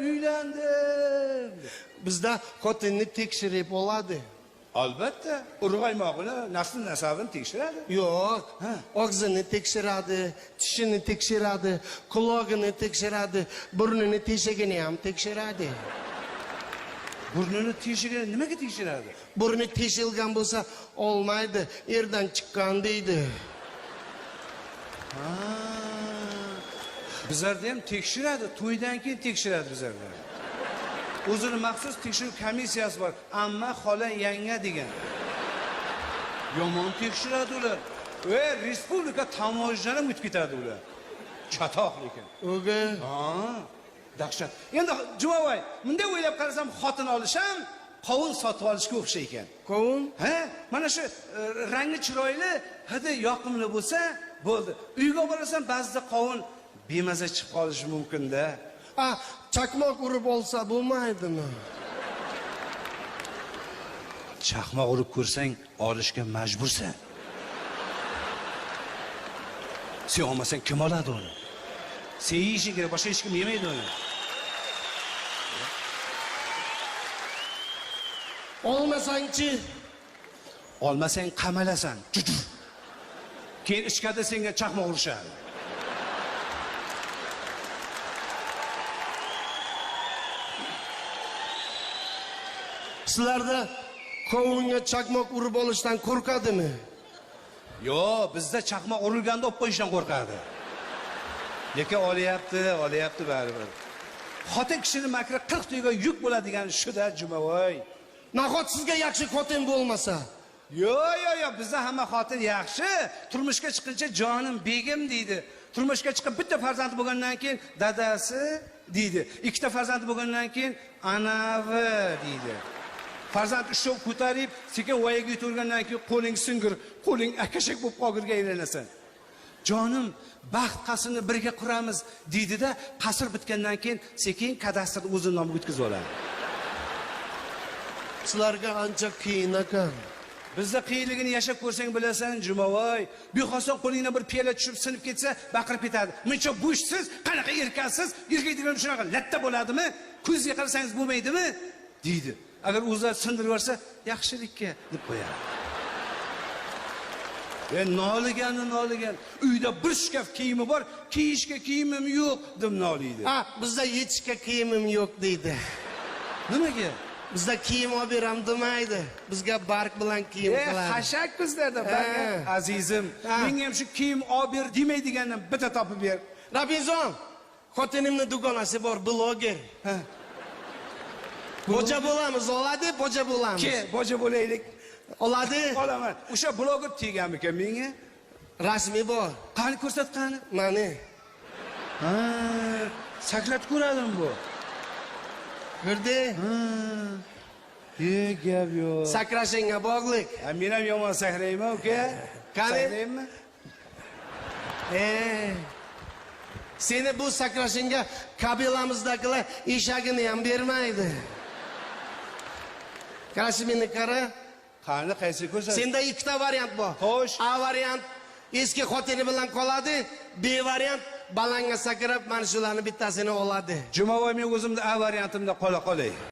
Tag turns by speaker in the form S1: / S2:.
S1: uylandim.
S2: Bizda xotinni tekshirib oladi.
S1: Albatta, urg'aymoqni, nasl nasabini tekshiradi.
S2: Yo'q, og'zini tekshiradi, tishini tekshiradi, qulog'ini tekshiradi, burnini teshigini ham tekshiradi.
S1: Burnini teshigini nimaga tekshiradi?
S2: Burni teshilgan bo'lsa olmaydi, erdan chiqqan deydi.
S1: Bizlarda ham tekshiradi, to'ydan keyin tekshiradi bizlarda. O'zini maxsus tekshiruv komissiyasi bor. Amma, xola, yanga degan. Yomon tekshiradi ular. Respublika tamojlarni o'tib ketadi ular. Chatoq lekin.
S2: O'ga.
S1: Dahshat. Endi Jumovoy, bunday o'ylab qarasam, xotin olisham, qovun sotib olishga o'xshaydi ekan.
S2: Qovun?
S1: Mana shu rangi chiroyli, hidi yoqimli bo'lsa, bo'ldi. Uyga borasan, ba'zida qovun bemaza chiqib qolishi mumkin-da.
S2: Chaqmoq urib olsa bo'lmaydimi?
S1: Chaqmoq urib ko'rsang, olishga majbursan. Sen olmasang kim oladi uni? Sen yeyishing kerak, boshqa hech kim yemaydi uni.
S2: Olmasangchi?
S1: Olmasang qamalasan. Keyin ichkada senga chaqmoq urishadi.
S2: Sizlarda qovunga chaqmoq urib olishdan qo'rqadimi?
S1: Yo'q, bizda chaqmoq urilganda olib qo'yishdan qo'rqadi. Lekin olyapti baribir. Xotin kishining makri 40 to'yga yuk bo'ladigan shu-da, Jumovoy.
S2: Nahot sizga yaxshi xotin bo'lmasa?
S1: Yo'q, bizda hamma xotin yaxshi. Turmushga chiqincha jonim begim deydi. Turmushga chiqib bitta farzand bo'lgandan keyin dadasi deydi. Ikkita farzand bo'lgandan keyin anavi deydi. Farzand ushlab ko'tarib, sekin voyaga yetgandan keyin qo'ling singir, qo'ling akashak bo'lib qolgirga aylanasan. Jonim, baxt qasrini birga quramiz deydi-da, qasr bitgandan keyin sekin kadastrni o'zining nomiga o'tkazib oladi.
S2: Sizlarga ancha qiyin ekan.
S1: Bizda qiyinligini yashab ko'rsang bilasan, Jumovoy. Bexosdan qo'lingdan bir piyola tushib sinib ketsa, baqirib ketadi. Muncha bo'shsiz, qanaqa erkaksiz, erkaklar shunaqa latta bo'ladimi? Ko'zga qarasangiz bo'lmaydimi? deydi. Agar o'zlari sindirib yuborsa, yaxshilikka deb qo'yadi. Noligan. Uyda bir shkaf kiyimi bor, kiyishga kiyimim yo'q deb noliydi.
S2: Bizda yetishga kiyimim yo'q deydi.
S1: Nimaga?
S2: Bizda kiyim olib beram demaydi. Bizga barq bilan kiyim qiladi.
S1: Xashak bizlarda barq. Azizim, menga ham shu kiyim olib ber demaydigandan bitta topib ber.
S2: Rabizon, xotinimning dugonasi bor, bloger. Boja bo'lamiz, oladi, boja bo'lamiz.
S1: Ke, boja bo'laylik.
S2: Oladi.
S1: Olaman. O'sha bloger teganmikan menga?
S2: Rasmi bor.
S1: Qani ko'rsatqani?
S2: Mana.
S1: Saklat ko'radim bu.
S2: Ko'rdi?
S1: Gap yo'q.
S2: Sakrashingga bog'liq.
S1: Men ham yomon sakrayman, uka.
S2: Sakraymi? Seni bu sakrashingga kabilamizdagilar eshagini ham bermaydi. Qarashimni qara.
S1: Qani qaysi ko'rsat?
S2: Senda ikkita variant bor.
S1: Xo'sh.
S2: A variant eski xotini bilan qoladi, B variant balanga sakrab mana shularni bittasini oladi.
S1: Jumovoy, men o'zimda A variantimda qola qolay.